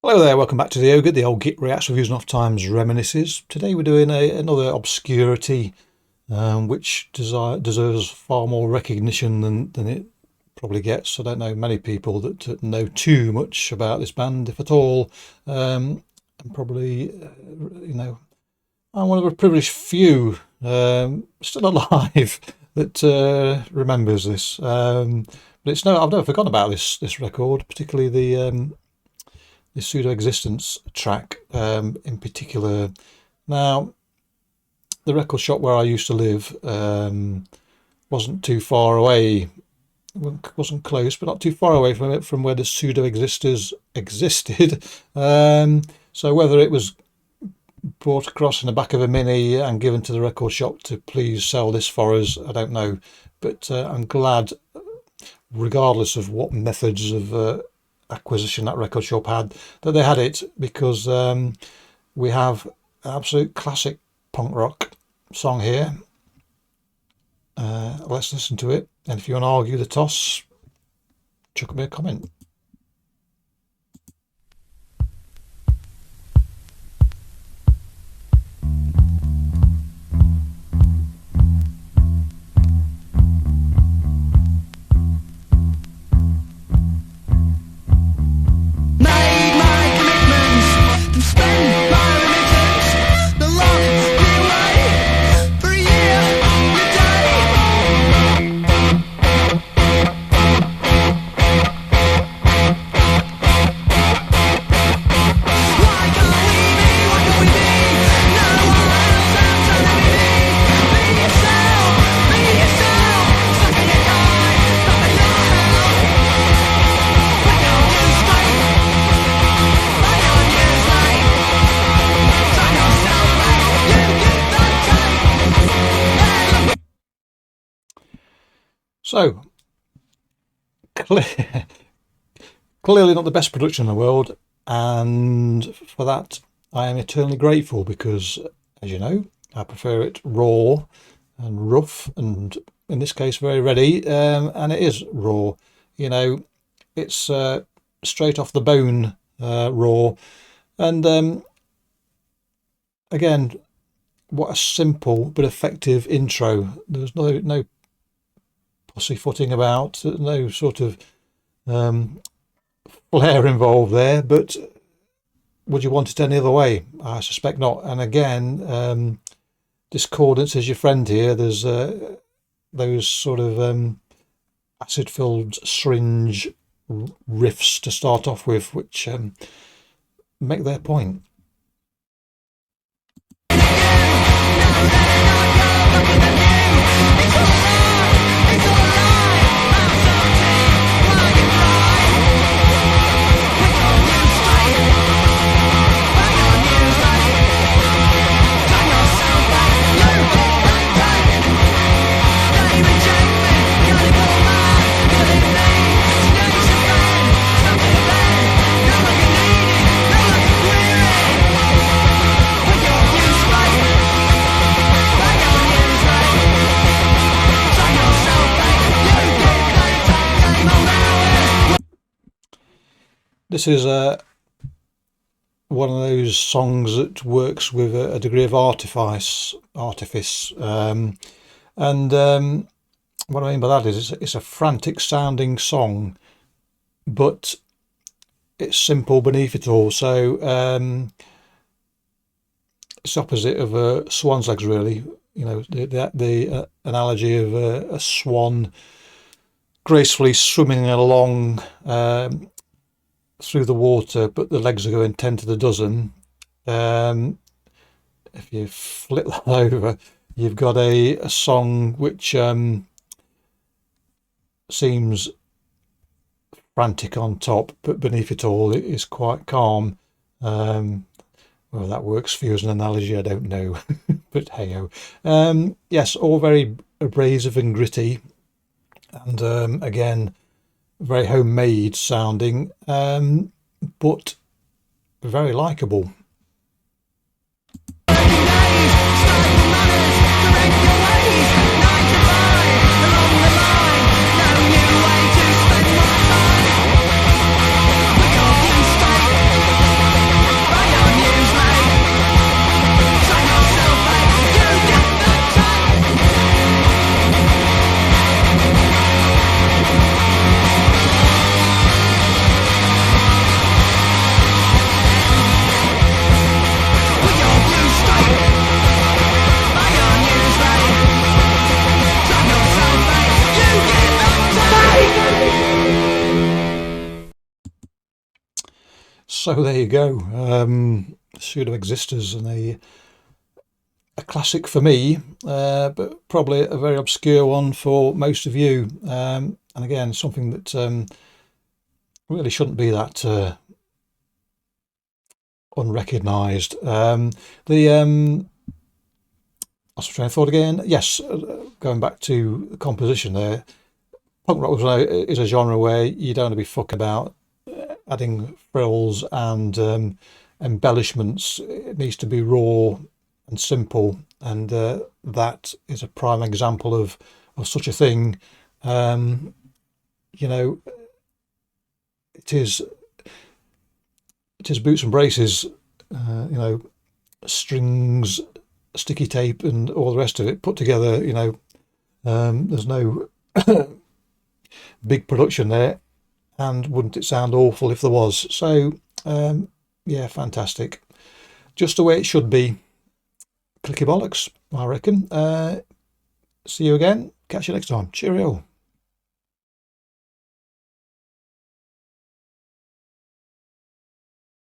Hello there, welcome back to the Ogre, the old Git Reacts, Reviews and Off Times Reminisces. Today we're doing another obscurity which deserves far more recognition than it probably gets. I don't know many people that know too much about this band, if at all. And probably, I'm one of a privileged few still alive that remembers this. But I've never forgotten about this record, particularly the Pseudo Existence track in particular. Now, the record shop where I used to live wasn't too far away. Wasn't close, but not too far away from where the Pseudo Existors existed. So whether it was brought across in the back of a Mini and given to the record shop to please sell this for us, I don't know. But I'm glad, regardless of what methods of acquisition that record shop had, that they had it, because we have an absolute classic punk rock song here. Let's listen to it, and if you want to argue the toss, chuck me a comment. So, clearly not the best production in the world, and for that I am eternally grateful, because, as you know, I prefer it raw and rough, and in this case very ready, and it is raw. You know, it's straight off the bone raw, and again, what a simple but effective intro. There's no pussyfooting about, no sort of flair involved there, but would you want it any other way? I suspect not. And again, discordance is your friend here. There's those sort of acid-filled syringe riffs to start off with, which make their point. This is one of those songs that works with a degree of artifice. And what I mean by that is it's a frantic sounding song, but it's simple beneath it all. So it's opposite of swan's legs, really. You know, the analogy of a swan gracefully swimming along through the water, but the legs are going 10 to the dozen. If you flip that over, you've got a song which seems frantic on top, but beneath it all it is quite calm. Whether that works for you as an analogy, I don't know. But hey-ho. Yes, all very abrasive and gritty, and again, very homemade sounding, but very likable. So there you go. Pseudo Existors, and a classic for me, but probably a very obscure one for most of you. And again, something that really shouldn't be that unrecognised. The I was trying to thought again. Yes, going back to the composition there, punk rock is a genre where you don't want to be fuck about adding frills and embellishments. It needs to be raw and simple, and that is a prime example of such a thing. You know, it is boots and braces. You know, strings, sticky tape, and all the rest of it put together. You know, there's no big production there, and wouldn't it sound awful if there was? So yeah, fantastic, just the way it should be. Clicky bollocks, I reckon. See you again, catch you next time, cheerio.